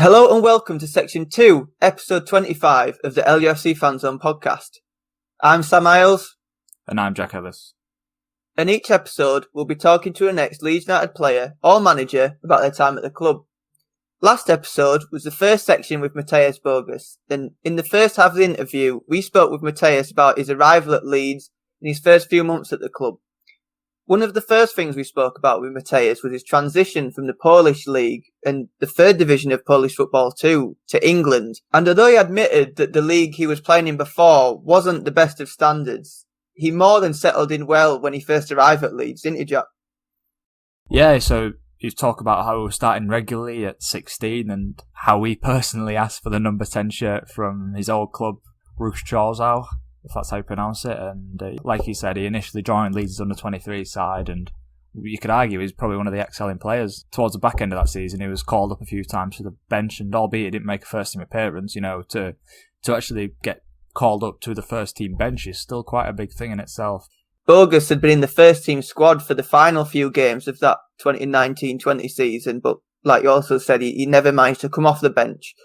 Hello and welcome to Section 2, Episode 25 of the LUFC Fan Zone podcast. I'm Sam Isles. And I'm Jack Ellis. And each episode we'll be talking to a next Leeds United player or manager about their time at the club. Last episode was the first section with Mateusz Bogusz, and in the first half of the interview we spoke with Mateusz about his arrival at Leeds and his first few months at the club. One of the first things we spoke about with Mateusz was his transition from the Polish League and the third division of Polish football too to England. And although he admitted that the league he was playing in before wasn't the best of standards, he more than settled in well when he first arrived at Leeds, didn't he, Jack? Yeah, so you talk about how he was starting regularly at 16 and how he personally asked for the number 10 shirt from his old club, Ruszczałów, if that's how you pronounce it. And like you said, he initially joined Leeds' under-23 side, and you could argue he's probably one of the excelling players. Towards the back end of that season, he was called up a few times to the bench, and albeit he didn't make a first-team appearance, to actually get called up to the first-team bench is still quite a big thing in itself. Bogusz had been in the first-team squad for the final few games of that 2019-20 season, but like you also said, he never managed to come off the bench.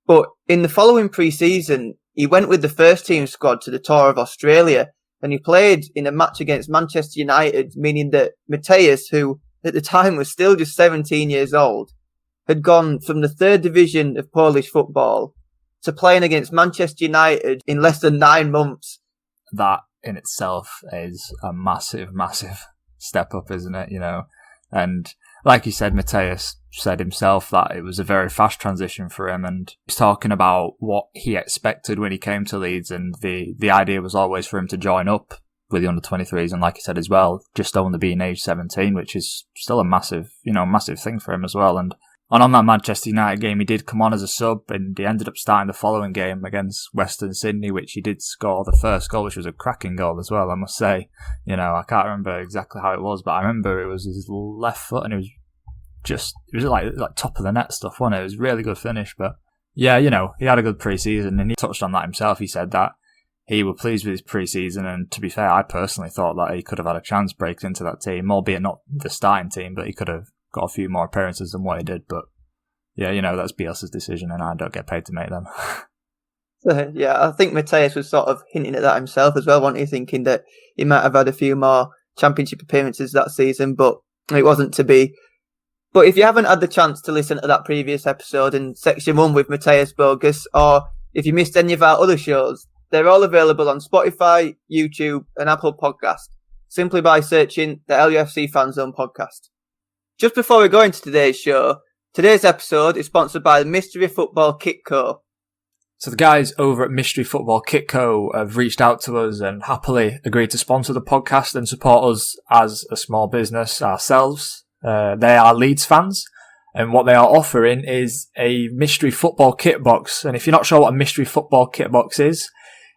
But in the following pre-season, he went with the first-team squad to the Tour of Australia, and he played in a match against Manchester United, meaning that Mateusz, who at the time was still just 17 years old, had gone from the third division of Polish football to playing against Manchester United in less than 9 months. That in itself is a massive, massive step up, isn't it? And like you said, Mateusz said himself that it was a very fast transition for him, and he's talking about what he expected when he came to Leeds, and the idea was always for him to join up with the under-23s, and like you said as well, just only being age 17, which is still a massive thing for him as well. And on that Manchester United game, he did come on as a sub, and he ended up starting the following game against Western Sydney, which he did score the first goal, which was a cracking goal as well, I must say. I can't remember exactly how it was, but I remember it was his left foot, and it was like top of the net stuff, wasn't it? It was a really good finish. But yeah, he had a good pre-season, and he touched on that himself. He said that he was pleased with his pre-season, and to be fair, I personally thought that he could have had a chance breaking into that team, albeit not the starting team, but he could have got a few more appearances than what he did. But yeah, that's Bielsa's decision, and I don't get paid to make them. Yeah, I think Mateusz was sort of hinting at that himself as well, wasn't he? Thinking that he might have had a few more championship appearances that season, but it wasn't to be. But if you haven't had the chance to listen to that previous episode in Section 1 with Mateusz Bogusz, or if you missed any of our other shows, they're all available on Spotify, YouTube and Apple Podcasts, simply by searching the LUFC Fan Zone podcast. Just before we go into today's show, today's episode is sponsored by the Mystery Football Kit Co. So the guys over at Mystery Football Kit Co have reached out to us and happily agreed to sponsor the podcast and support us as a small business ourselves. They are Leeds fans, and what they are offering is a Mystery Football Kit Box. And if you're not sure what a Mystery Football Kit Box is,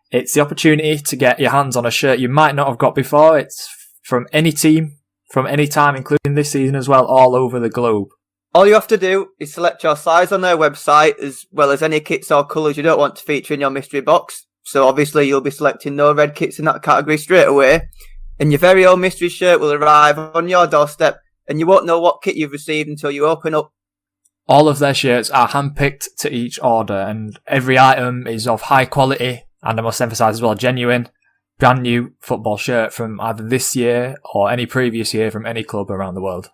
it's the opportunity to get your hands on a shirt you might not have got before. It's from any team, from any time, including this season as well, all over the globe. All you have to do is select your size on their website, as well as any kits or colours you don't want to feature in your mystery box. So obviously you'll be selecting no red kits in that category straight away, and your very own mystery shirt will arrive on your doorstep, and you won't know what kit you've received until you open up. All of their shirts are handpicked to each order, and every item is of high quality, and I must emphasise as well, genuine, brand new football shirt from either this year or any previous year from any club around the world.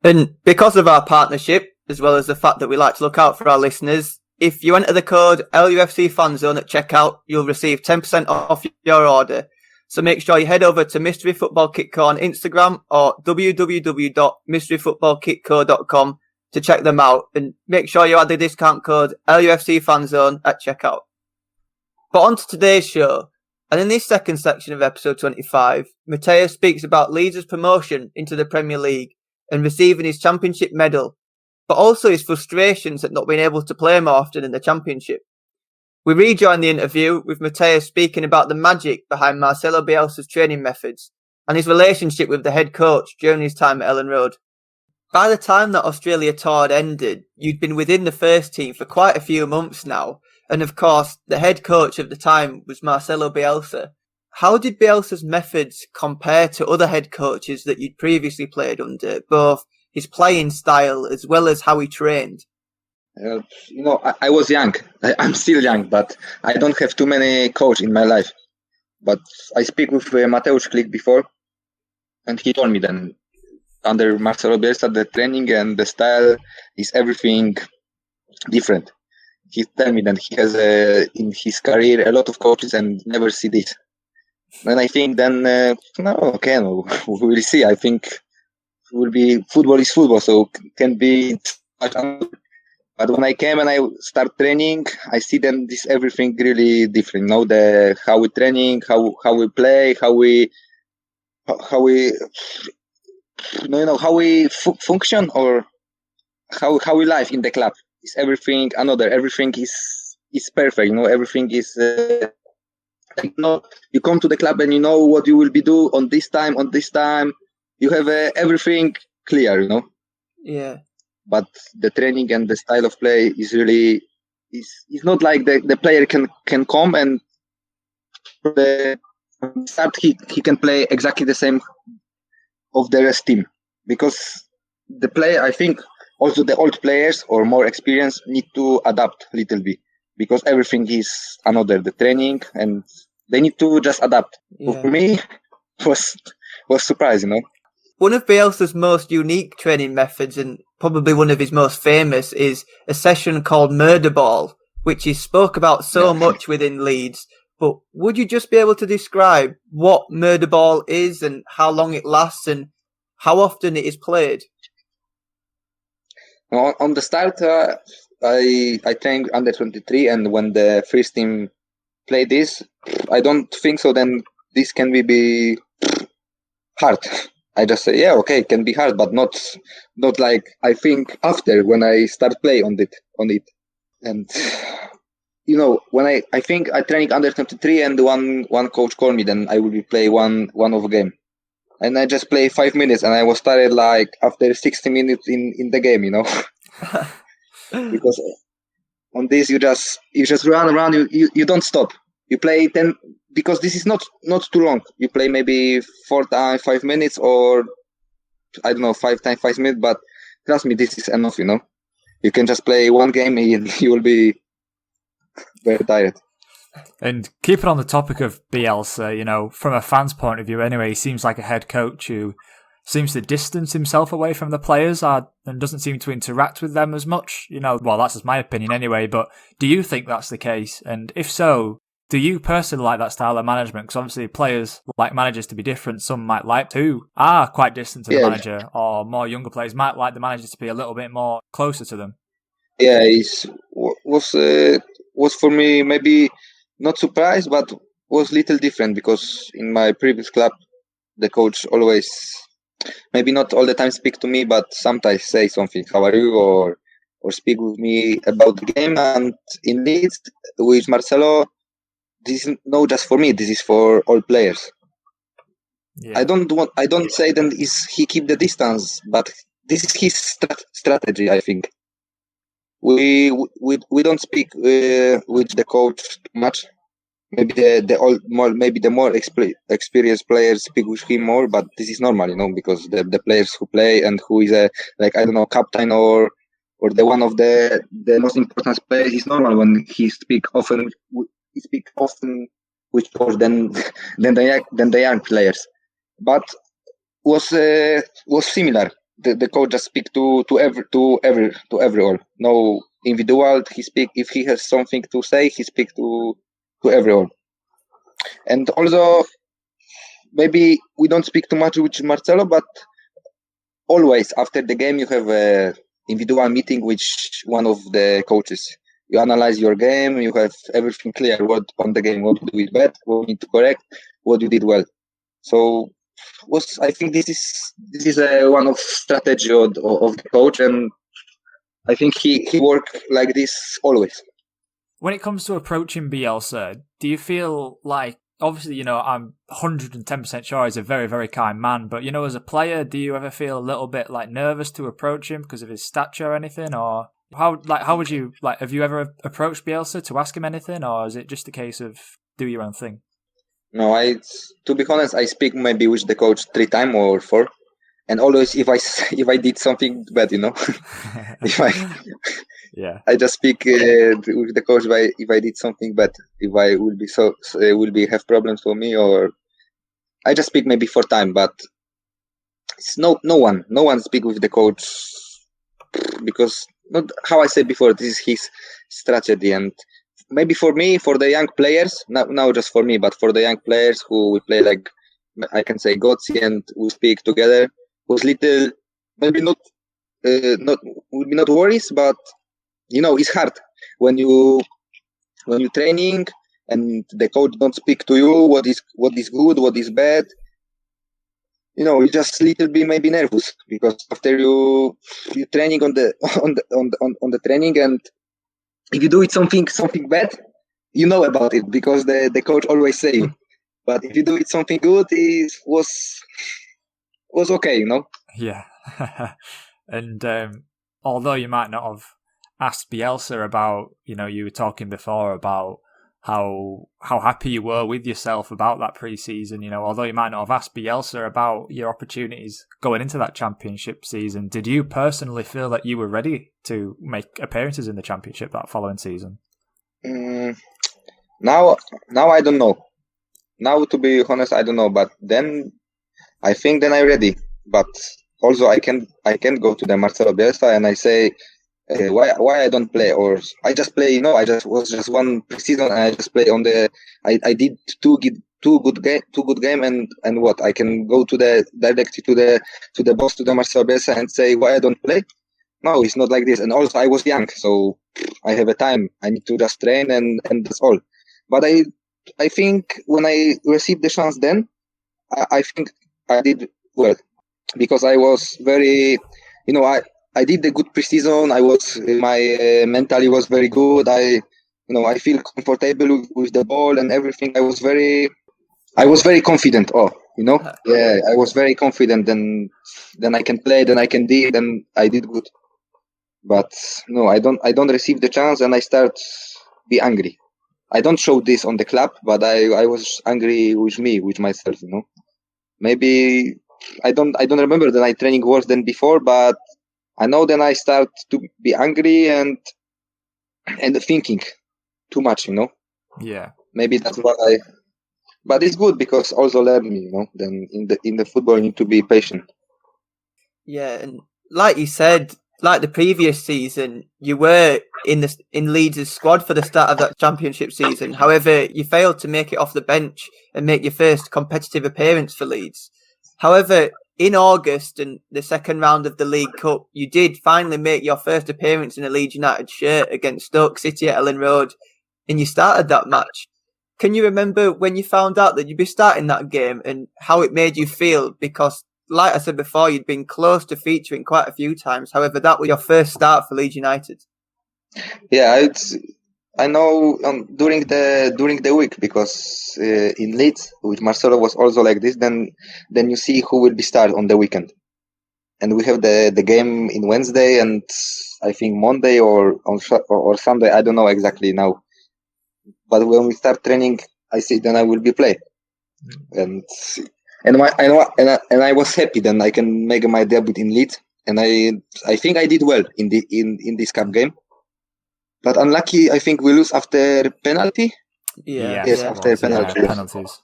And because of our partnership, as well as the fact that we like to look out for our listeners, if you enter the code LUFC FanZone at checkout, you'll receive 10% off your order. So make sure you head over to Mystery Football Kit Co on Instagram or www.mysteryfootballkitco.com to check them out, and make sure you add the discount code LUFC FanZone at checkout. But on to today's show, and in this second section of episode 25, Mateusz speaks about Leeds' promotion into the Premier League and receiving his championship medal, but also his frustrations at not being able to play more often in the championship. We rejoin the interview with Mateusz speaking about the magic behind Marcelo Bielsa's training methods and his relationship with the head coach during his time at Ellen Road. By the time that Australia tour had ended, you'd been within the first team for quite a few months now, and of course, the head coach at the time was Marcelo Bielsa. How did Bielsa's methods compare to other head coaches that you'd previously played under, both his playing style as well as how he trained? I was young. I'm still young, but I don't have too many coach in my life. But I speak with Mateusz before, and he told me then under Marcelo Bielsa, the training and the style is everything different. He told me that he has in his career a lot of coaches and never see this. And I think then no, we will see. I think will be football is football, so can be much. But when I came and I start training, I see then this everything really different. The how we training, how we play, how we how we function or how we live in the club. Is everything another? Everything is perfect. Everything is. You come to the club and you know what you will be do on this time. On this time, you have everything clear. Yeah. But the training and the style of play is really is not like the player can come and the start he can play exactly the same of the rest team, because the player, I think also the old players or more experienced need to adapt a little bit, because everything is another the training and they need to just adapt. Yeah. So for me was surprising. One of Bielsa's most unique training methods, and probably one of his most famous, is a session called Murder Ball, which he spoke about so much within Leeds. But would you just be able to describe what Murder Ball is and how long it lasts and how often it is played? On the start, I trained under 23, and when the first team play this, I don't think so. Then this can be hard. I just say, yeah, okay, it can be hard, but not like I think after when I start play on it. And when I think I training under 23 and one coach called me, then I will be play one of a game. And I just play 5 minutes and I was started like after 60 minutes in the game, because on this you just run around, you don't stop. You play 10, because this is not too long. You play maybe 4 times 5 minutes, or I don't know, 5 times 5 minutes, but trust me, this is enough, You can just play one game and you will be very tired. And keeping on the topic of Bielsa, from a fan's point of view anyway, he seems like a head coach who seems to distance himself away from the players and doesn't seem to interact with them as much. Well, that's just my opinion anyway, but do you think that's the case? And if so, do you personally like that style of management? Because obviously players like managers to be different. Some might like who are quite distant to the manager, or more younger players might like the manager to be a little bit more closer to them. Yeah, it was for me maybe not surprised, but was little different, because in my previous club, the coach always, maybe not all the time speak to me, but sometimes say something, how are you, or speak with me about the game. And in Leeds, with Marcelo, this is not just for me, this is for all players. Yeah. I don't say that he keep the distance, but this is his strategy, I think. We don't speak with the coach too much. Maybe the more experienced players speak with him more, but this is normal, because the players who play and who is captain or the one of the most important players is normal when he speak often. He speak often with coach than the young players, but was similar. The coach just speak to everyone. No individual. He speak if he has something to say. He speak to everyone. And also, maybe we don't speak too much with Marcelo, but always after the game you have a individual meeting with one of the coaches. You analyze your game. You have everything clear. What on the game? What you did bad? What you need to correct? What you did well. So, I think this is one of strategy of the coach, and I think he work like this always. When it comes to approaching Bielsa, do you feel like, obviously, I'm 110% sure he's a very, very kind man, but, as a player, do you ever feel a little bit like nervous to approach him because of his stature or anything? Or how would you, have you ever approached Bielsa to ask him anything, or is it just a case of do your own thing? No, to be honest, I speak maybe with the coach 3 times or 4, and always if I did something bad, if Yeah. I just speak with the coach if I did something bad, if I will be have problems for me, or I just speak maybe for time. But it's no one speak with the coach, because not how I said before. This is his strategy, and maybe for me, for the young players, now just for me, but for the young players who we play like, I can say Gotsi, and we speak together, was little maybe not would be not worries, but it's hard when you training and the coach don't speak to you what is good, what is bad. You just little bit maybe nervous, because after you training on the on the training, and if you do it something bad, you know about it, because the coach always say you. But if you do it something good, it was okay, Yeah. And although you might not have asked Bielsa about, you were talking before about how happy you were with yourself about that pre-season, although you might not have asked Bielsa about your opportunities going into that championship season, did you personally feel that you were ready to make appearances in the championship that following season? Now I don't know. Now, to be honest, I don't know. But then I think I'm ready. But also I can go to the Marcelo Bielsa and I say, why I don't play, or I just play. I just was just one preseason and I just play on the. I did two good game, and what I can go to the directly to the boss, to the Marcelo Bielsa, and say why I don't play. No, it's not like this. And also I was young, so I have a time. I need to just train, and that's all. But I think when I received the chance, then I think I did well, because I was very, I did a good preseason. My mentally was very good. I feel comfortable with the ball and everything. I was very confident. Yeah, I was very confident. Then I can play. Then I can do. Then I did good. But no, I don't receive the chance, and I start be angry. I don't show this on the club, but I was angry with myself. Maybe I don't remember that I training worse than before, but I know then I start to be angry and thinking too much. Yeah. Maybe that's what I. But it's good, because also learn me. Then in the football you need to be patient. Yeah, and like you said, like the previous season, you were in Leeds' squad for the start of that championship season. However, you failed to make it off the bench and make your first competitive appearance for Leeds. However, in August and the second round of the League Cup, you did finally make your first appearance in a Leeds United shirt against Stoke City at Ellen Road, and you started that match. Can you remember when you found out that you'd be starting that game and how it made you feel? Because like I said before, you'd been close to featuring quite a few times. However, that was your first start for Leeds United. Yeah, I know during the week, because in Leeds with Marcelo was also like this. Then you see who will be start on the weekend, and we have the game in Wednesday, and I think Monday or Sunday. I don't know exactly now. But when we start training, I see then I will be play, and I was happy. Then I can make my debut in Leeds, and I think I did well in this cup game. But unlucky, I think we lose after penalty. Yes, after penalty. Penalties.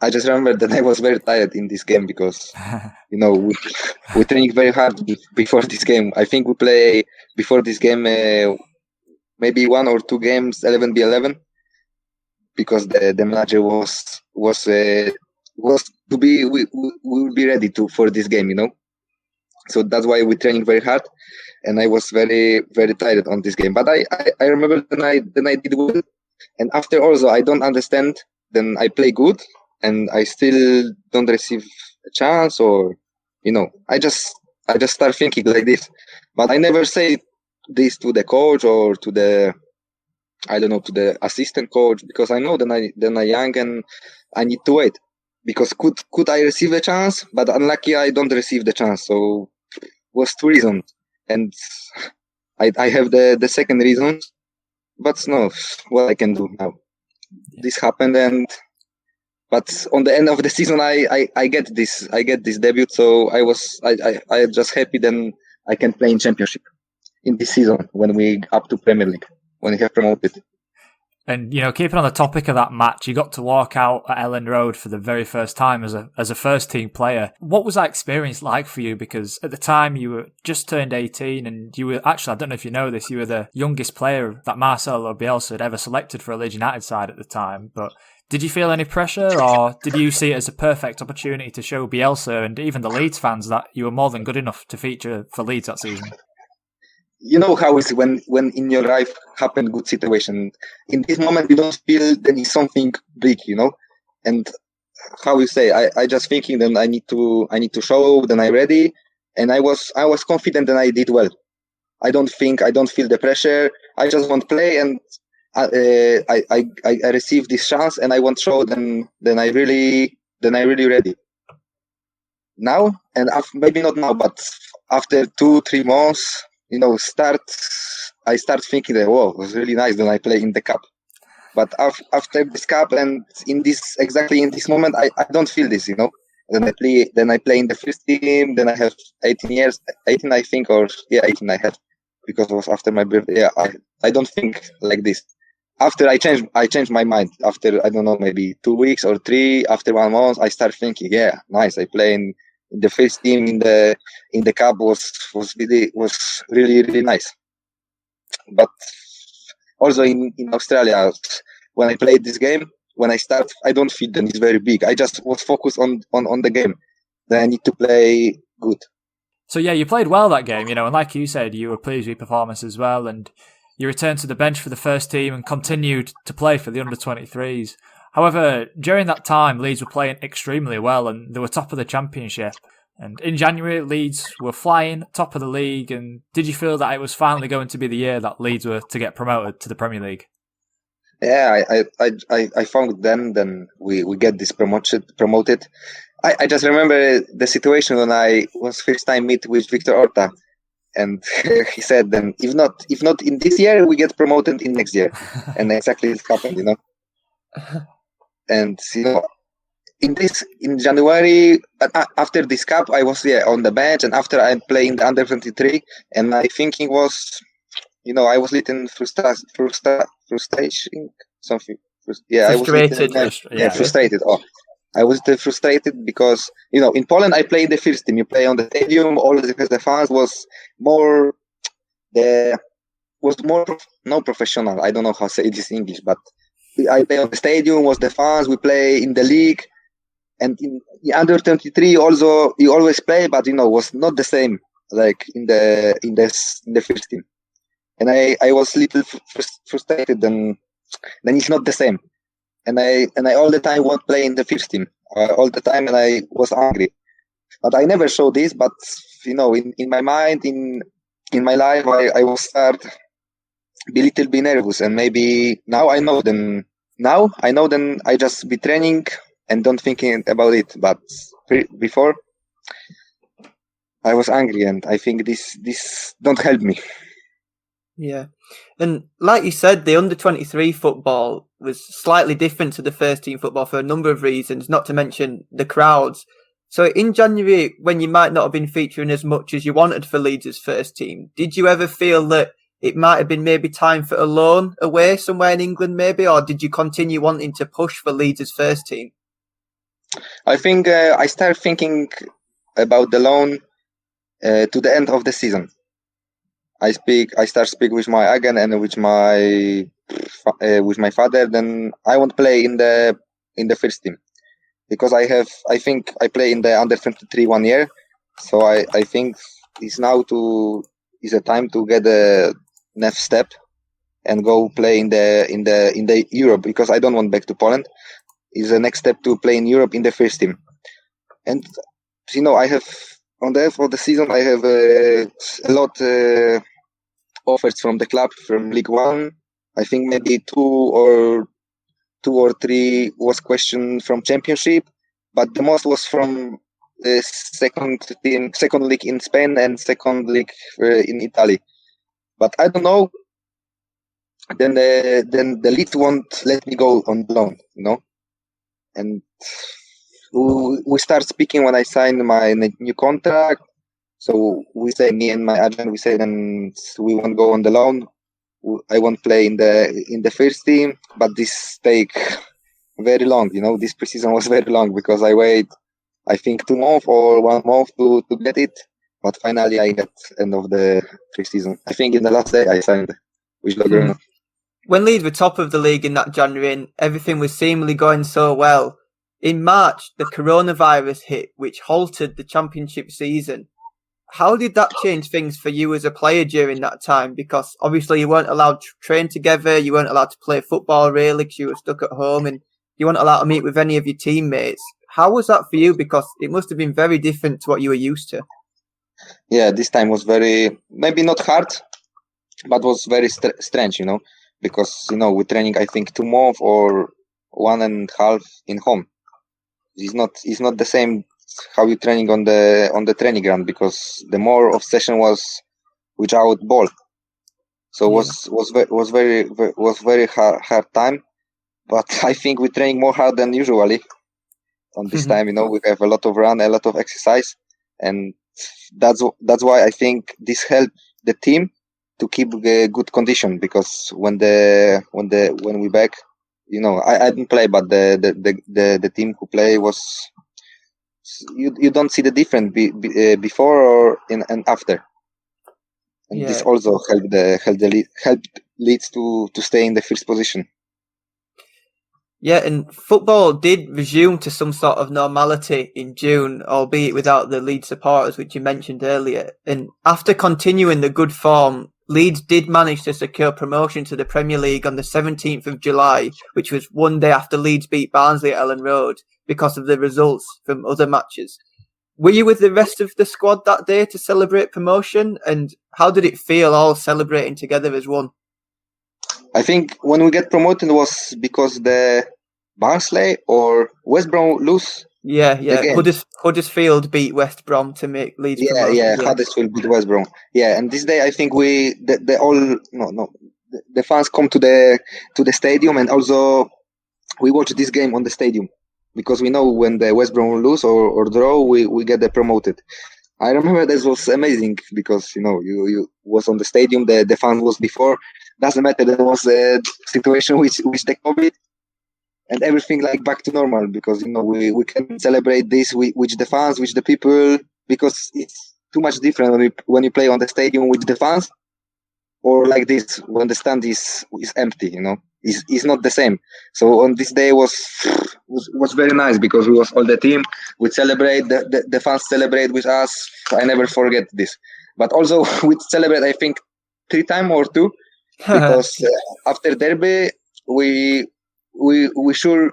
I just remember that I was very tired in this game, because we training very hard before this game. I think we play before this game maybe 1 or 2 games 11v11, because the manager was to be we will be ready for this game. So that's why we're training very hard, and I was very very tired on this game. But I remember then I did well, and after also I don't understand. Then I play good, and I still don't receive a chance, or I just start thinking like this. But I never say this to the coach or to the to the assistant coach, because I know then I young and I need to wait, because could I receive a chance, but unlucky I don't receive the chance. So was 2 reasons, and I have the second reason, but no, what I can do now. This happened, but on the end of the season I get this debut, so I just happy then I can play in championship in this season when we up to Premier League, when we have promoted. And, keeping on the topic of that match, you got to walk out at Elland Road for the very first time as a first team player. What was that experience like for you? Because at the time you were just turned 18 and you were actually, I don't know if you know this, you were the youngest player that Marcelo Bielsa had ever selected for a Leeds United side at the time. But did you feel any pressure, or did you see it as a perfect opportunity to show Bielsa and even the Leeds fans that you were more than good enough to feature for Leeds that season? You know how it's when in your life happen good situation. In this moment, you don't feel there is something big, and how you say, I just thinking then I need to show, then I ready, and I was confident and I did well. I don't feel the pressure. I just want to play, and I received this chance and I want to show. Then I really ready. Now, and maybe not now, but after 2-3 months, I start thinking that, whoa, it was really nice. Then I play in the cup. But after this cup and in this moment, I don't feel this, Then I play in the first team. Then I have 18 I think, 18 I have, because it was after my birthday. Yeah, I don't think like this. After I changed my mind. After, I don't know, maybe 2 weeks or 3, after 1 month, I start thinking, yeah, nice. I play in the first team in the cup was really, really nice. But also in Australia, when I played this game, when I start, I don't feel that it's very big. I just was focused on the game. Then I need to play good. So yeah, you played well that game, and like you said, you were pleased with your performance as well, and you returned to the bench for the first team and continued to play for the under-23s. However, during that time, Leeds were playing extremely well and they were top of the championship. And in January, Leeds were flying top of the league. And did you feel that it was finally going to be the year that Leeds were to get promoted to the Premier League? Yeah, I found them. Then we get this promoted. I just remember the situation when I was first time meet with Victor Orta, and he said, "Then if not in this year, we get promoted in next year," and exactly it happened, And in January, after this cup, I was on the bench, and after I played in the under-23, and my thinking was, I was little frustration, something. Yeah, frustrated. I was frustrated. Oh, I was frustrated because in Poland I played the first team. You play on the stadium, all the fans was more no professional. I don't know how to say this in English, but I play on the stadium, was the fans, we play in the league, and in the under 23 also you always play, but was not the same like in the first team, and I was little frustrated. Then it's not the same, and I all the time want to play in the first team all the time, and I was angry, but I never show this. But in my mind, in my life, I will start be little bit nervous, and maybe now I know then I just be training and don't thinking about it. But before I was angry, and I think this don't help me. Yeah, and like you said, the under-23 football was slightly different to the first team football for a number of reasons, not to mention the crowds. So in January, when you might not have been featuring as much as you wanted for Leeds' first team, did you ever feel that it might have been maybe time for a loan away somewhere in England, maybe, or did you continue wanting to push for Leeds' first team? I think I started thinking about the loan to the end of the season. I start speak with my agent and with my father. Then I want to play in the first team, because I think I play in the under 23 1 year, so I think it's now is a time to get the next step and go play in the Europe, because I don't want back to Poland. Is the next step to play in Europe in the first team, and I have on the end of the season I have a lot offers from the club from League One. I think maybe two or three was question from Championship, but the most was from the second league in Spain and second league in Italy. But I don't know. Then the Leeds won't let me go on loan, and we start speaking when I signed my new contract. So we say, me and my agent, we say then we won't go on the loan. I won't play in the first team, but this take very long. This preseason was very long because I wait, I think 2 months or 1 month to get it. But finally, I get end of the preseason. I think in the last day I signed with Lograno. When Leeds were top of the league in that January and everything was seemingly going so well, in March the coronavirus hit, which halted the championship season. How did that change things for you as a player during that time? Because obviously you weren't allowed to train together, you weren't allowed to play football really because you were stuck at home, and you weren't allowed to meet with any of your teammates. How was that for you? Because it must have been very different to what you were used to. Yeah, this time was very, maybe not hard, but was very strange, because, we're training, I think 2 months or 1.5 in home. It's not the same how you training on the training ground, because the more of session was without ball. So was very hard time, but I think we training more hard than usually on this time. We have a lot of run, a lot of exercise, and that's why I think this helped the team to keep a good condition, because when we back, I didn't play, but the team who play was, you don't see the difference before or in and after, and this also helped Leeds to stay in the first position. Yeah, and football did resume to some sort of normality in June, albeit without the Leeds supporters, which you mentioned earlier. And after continuing the good form, Leeds did manage to secure promotion to the Premier League on the 17th of July, which was one day after Leeds beat Barnsley at Ellen Road because of the results from other matches. Were you with the rest of the squad that day to celebrate promotion? And how did it feel all celebrating together as one? I think when we get promoted was because the Barnsley or West Brom lose. Yeah. Huddersfield beat West Brom to make Leeds promotion. Yeah, Huddersfield beat West Brom. Yeah, and this day I think the fans come to the stadium, and also we watch this game on the stadium, because we know when the West Brom lose or draw, we get promoted. I remember this was amazing because you was on the stadium, the fan was before. Doesn't matter, there was a situation which the COVID, and everything like back to normal, because we can celebrate this with the fans, with the people, because it's too much different when you play on the stadium with the fans, or like this when the stand is empty. It's not the same. So on this day was very nice, because we was all the team. We celebrate, the fans celebrate with us. I never forget this. But also we celebrate, I think 3 times or 2, because after derby we should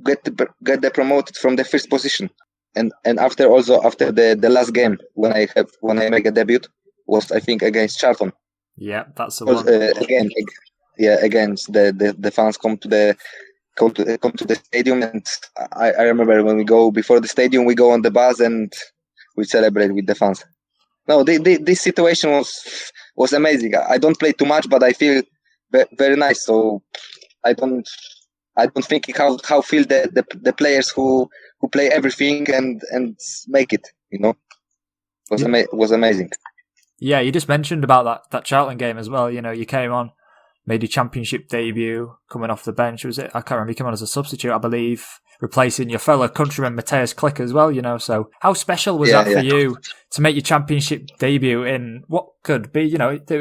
get the promoted from the first position, and after the last game when I make a debut was, I think, against Charlton. Yeah, that's the one. Against the fans come to the stadium, and I remember when we go before the stadium, we go on the bus and we celebrate with the fans. No, this situation was amazing. I don't play too much, but I feel very nice. So I don't think how feel the players who play everything and make it. Was amazing. Yeah, you just mentioned about that Charlton game as well. You came on, made your championship debut coming off the bench. Was it? I can't remember. You came on as a substitute, I believe, replacing your fellow countryman Mateusz Bogusz as well. So how special was that for you to make your championship debut in what could be? It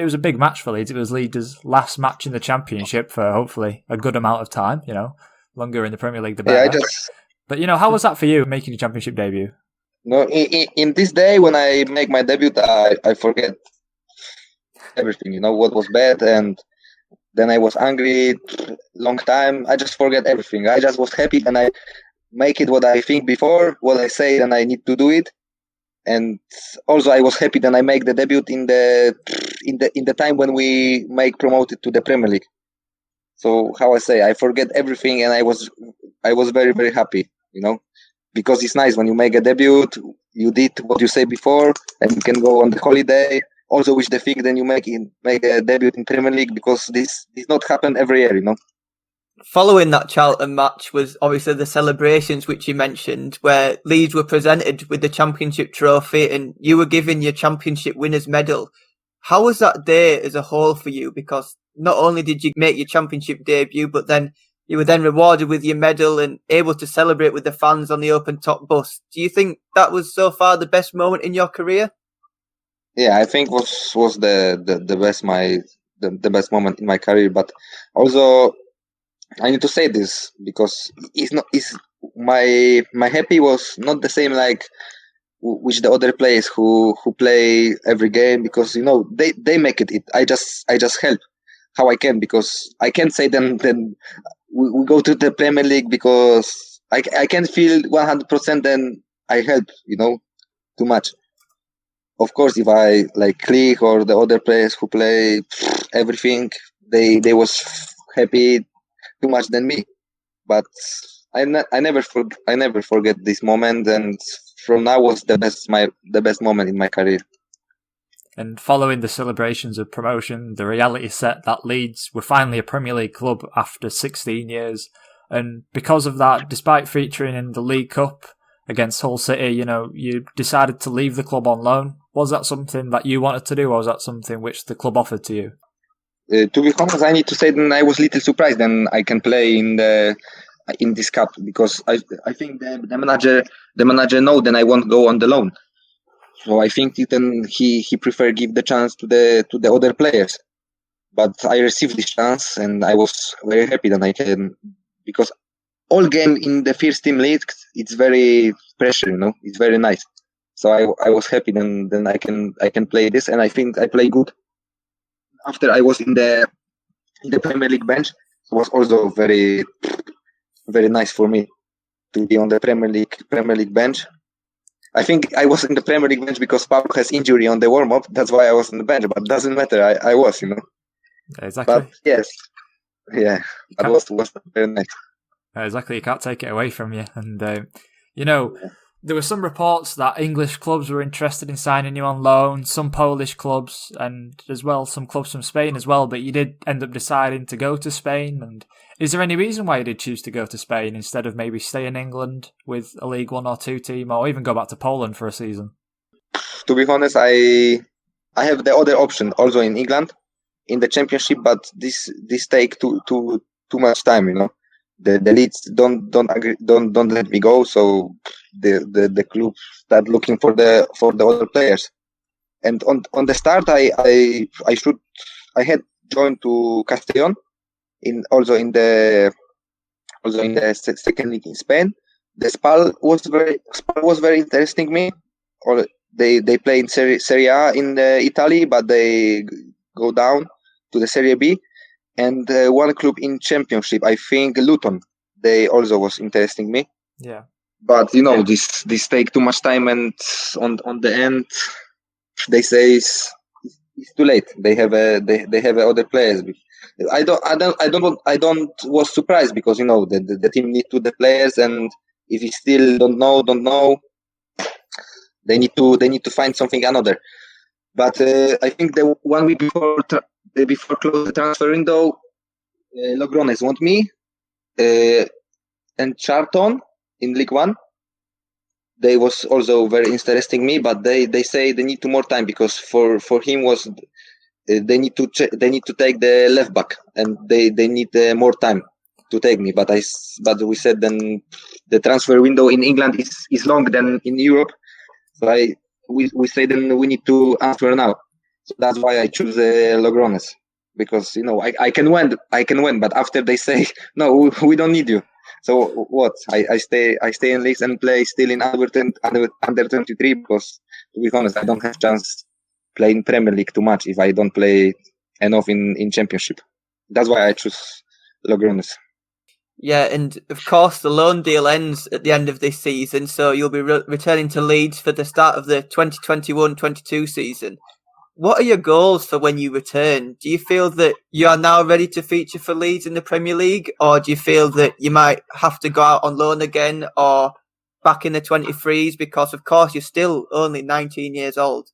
was a big match for Leeds. It was Leeds' last match in the championship for hopefully a good amount of time. Longer in the Premier League the better. But how was that for you, making your championship debut? No, in this day when I make my debut, I forget everything. What was bad, and then I was angry long time. I just forget everything. I just was happy, and I make it what I think before, what I say, and I need to do it. And also I was happy that I make the debut in the time when we make promoted to the Premier League. So how I say, I forget everything, and I was very, very happy. Because it's nice when you make a debut, you did what you say before, and you can go on the holiday. Also, with the thing, then you make a debut in Premier League, because this did not happen every year, following that Charlton match was obviously the celebrations which you mentioned, where Leeds were presented with the championship trophy and you were given your championship winners medal. How was that day as a whole for you? Because not only did you make your championship debut, but then you were then rewarded with your medal and able to celebrate with the fans on the open top bus. Do you think that was so far the best moment in your career? Yeah, I think was the best moment in my career. But also, I need to say this because it's my happy was not the same like which the other players who play every game, because they make it. I just help how I can, because I can't say then we go to the Premier League because I can't feel 100%. Then I help too much. Of course, if I like Click or the other players who play everything, they was happy too much than me. But I never forget this moment, and from now was the best moment in my career. And following the celebrations of promotion, the reality set that Leeds were finally a Premier League club after 16 years. And because of that, despite featuring in the League Cup against Hull City, you decided to leave the club on loan. Was that something that you wanted to do, or was that something which the club offered to you? To be honest, I need to say that I was a little surprised then I can play in this cup, because I think the manager know then I won't go on the loan. So I think then he prefer give the chance to the other players. But I received this chance and I was very happy that I can, because all game in the first team league it's very pressure, it's very nice. So I was happy then I can play this, and I think I play good. After I was in the Premier League bench, it was also very very nice for me to be on the Premier League bench. I think I was in the Premier League bench because Pablo has injury on the warm up. That's why I was on the bench, but it doesn't matter. I was, Exactly. But yes, yeah, that was very nice. Exactly, you can't take it away from you. And there were some reports that English clubs were interested in signing you on loan, some Polish clubs, and as well some clubs from Spain as well. But you did end up deciding to go to Spain. And is there any reason why you did choose to go to Spain instead of maybe stay in England with a League 1 or 2 team, or even go back to Poland for a season? To be honest, I have the other option also in England in the Championship, but this take too much time. The Leeds don't let me go, so the club start looking for the other players. And on the start, I had joined to Castellón in the second league in Spain. The Spal was very interesting me. Or they play in Serie A in Italy, but they go down to the Serie B. And one club in Championship, I think Luton, they also was interesting me. Yeah. But this take too much time, and on the end, they say it's too late. They have other players. I don't was surprised, because the team need to the players, and if you still don't know, they need to find something another. But I think the 1 week before close the transfer window, Logrones want me, and Charlton in League 1. They was also very interesting me, but they say they need more time, because for him was they need to take the left back, and they need more time to take me. But we said then the transfer window in England is longer than in Europe, so we say then we need to answer now. So that's why I choose Logrones, because I can win, but after they say no, we don't need you. So what? I stay in Leeds and play still in under 23, because to be honest, I don't have chance playing Premier League too much if I don't play enough in Championship. That's why I choose Logrones. Yeah, and of course the loan deal ends at the end of this season, so you'll be returning to Leeds for the start of the 2021-22 season. What are your goals for when you return? Do you feel that you are now ready to feature for Leeds in the Premier League, or do you feel that you might have to go out on loan again or back in the 23s, because of course you're still only 19 years old?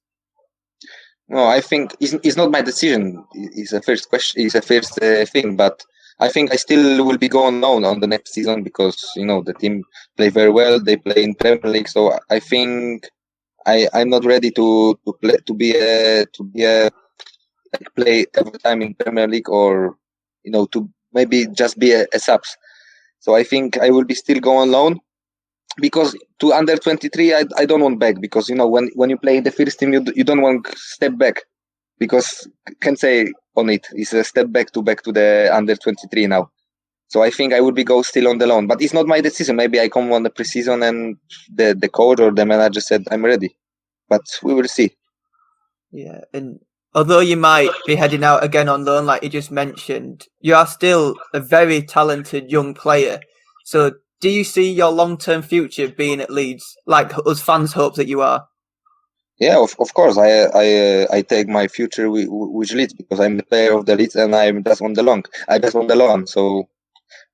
No, I think it's not my decision. It's a first question. It's a first thing, but I think I still will be going on the next season because the team play very well. They play in Premier League, so I think I'm not ready to play to play every time in Premier League, or to maybe just be a subs. So I think I will be still going loan, because to under 23 I don't want back, because when you play in the first team you don't want step back, because can say on it's a step back to the under 23 now. So I think I would be go still on the loan, but it's not my decision. Maybe I come on the preseason and the coach or the manager said I'm ready, but we will see. Yeah, and although you might be heading out again on loan, like you just mentioned, you are still a very talented young player. So do you see your long-term future being at Leeds, like us fans hope that you are? Yeah, of course. I take my future with Leeds, because I'm the player of the Leeds and I'm just on the loan. I just on the loan. So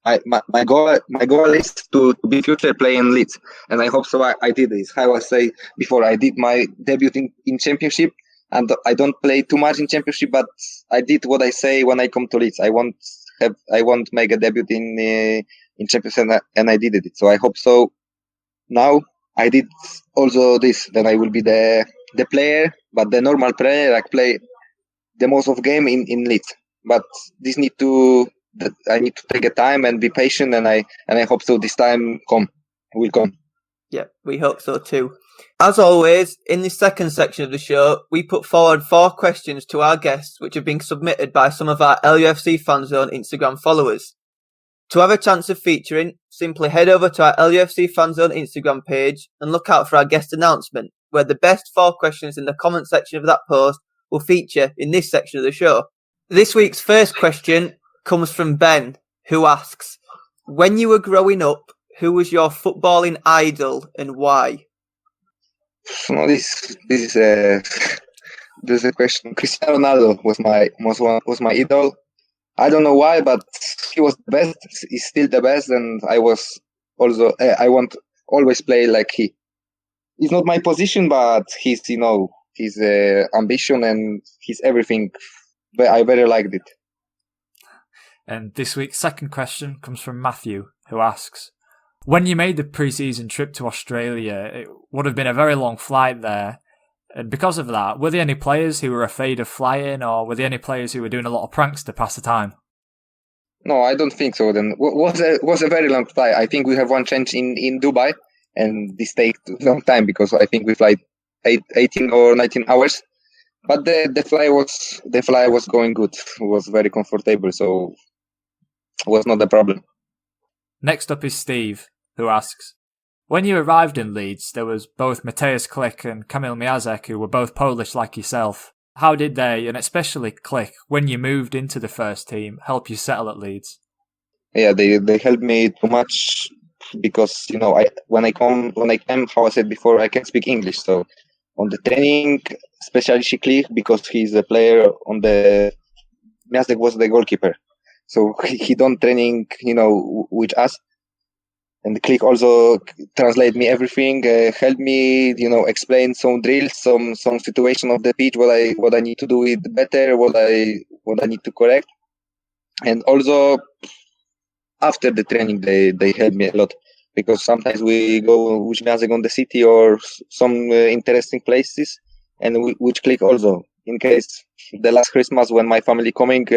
my goal is to be future playing Leeds, and I hope so. I did this. How I say before, I did my debut in Championship, and I don't play too much in Championship, but I did what I say when I come to Leeds. I want make a debut in Championship, and I did it. So I hope so. Now I did also this. Then I will be the player, but the normal player. I play the most of game in Leeds, but this need to. I need to take a time and be patient, and I hope so. This time will come. Yeah, we hope so too. As always, in this second section of the show, we put forward 4 questions to our guests, which have been submitted by some of our LUFC Fan Zone Instagram followers. To have a chance of featuring, simply head over to our LUFC Fan Zone Instagram page and look out for our guest announcement, where the best 4 questions in the comment section of that post will feature in this section of the show. This week's first question comes from Ben, who asks, when you were growing up, who was your footballing idol and why? No, this is a question. Cristiano Ronaldo was my idol. I don't know why, but he was the best. He's still the best, and I was also I want always play like he. It's not my position, but his his ambition and his everything. But I very liked it. And this week's second question comes from Matthew, who asks, when you made the pre-season trip to Australia, it would have been a very long flight there. And because of that, were there any players who were afraid of flying, or were there any players who were doing a lot of pranks to pass the time? No, I don't think so. Then was a very long flight. I think we have one change in Dubai, and this takes a long time because I think we fly 18 or 19 hours. But the flight was going good. It was very comfortable, so it was not a problem. Next up is Steve, who asks, when you arrived in Leeds, there was both Mateusz Klich and Kamil Miazek, who were both Polish like yourself. How did they, and especially Klich, when you moved into the first team, help you settle at Leeds? Yeah, they helped me too much, because when I came, how I said before, I can speak English. So on the training, especially Klich, because he's a player on the Miazek was the goalkeeper, so he done training with us. And Klich also translate me everything, help me, explain some drills, some situation of the pitch, what I need to do it better, what I need to correct. And also after the training, they help me a lot, because sometimes we go with Miazek on the city or some interesting places, and which Klich also. In case the last Christmas when my family coming,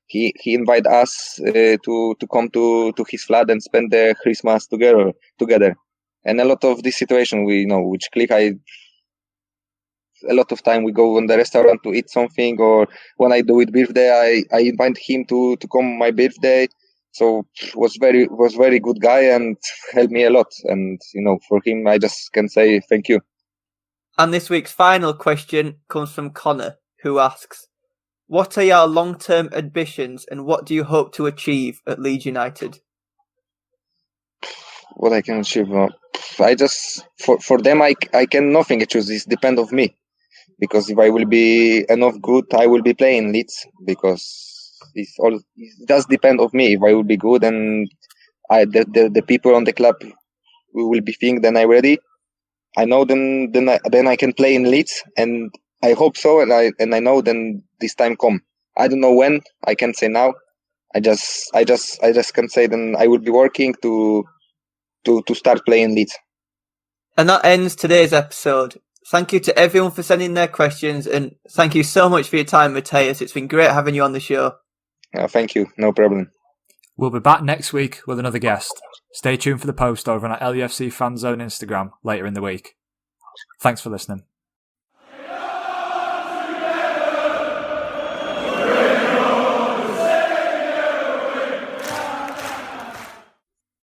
he invited us to come to his flat and spend the Christmas together. And a lot of this situation which Klich, a lot of time we go in the restaurant to eat something, or when I do it birthday, I invite him to come my birthday. So was very good guy and helped me a lot. And for him I just can say thank you. And this week's final question comes from Connor, who asks, what are your long-term ambitions and what do you hope to achieve at Leeds United? What I can achieve? I just, for them, I can nothing choose. It depends on me. Because if I will be enough good, I will be playing Leeds. Because it does depend on me. If I will be good and the people on the club will be think, then I'm ready. I know then I can play in Leeds, and I hope so, and I know then this time come. I don't know when. I can't say now, I just can say then I will be working to start playing Leeds. And that ends today's episode. Thank you to everyone for sending their questions, and thank you so much for your time, Mateusz. It's been great having you on the show. Thank you. No problem. We'll be back next week with another guest. Stay tuned for the post over on our LUFC Fan Zone Instagram later in the week. Thanks for listening.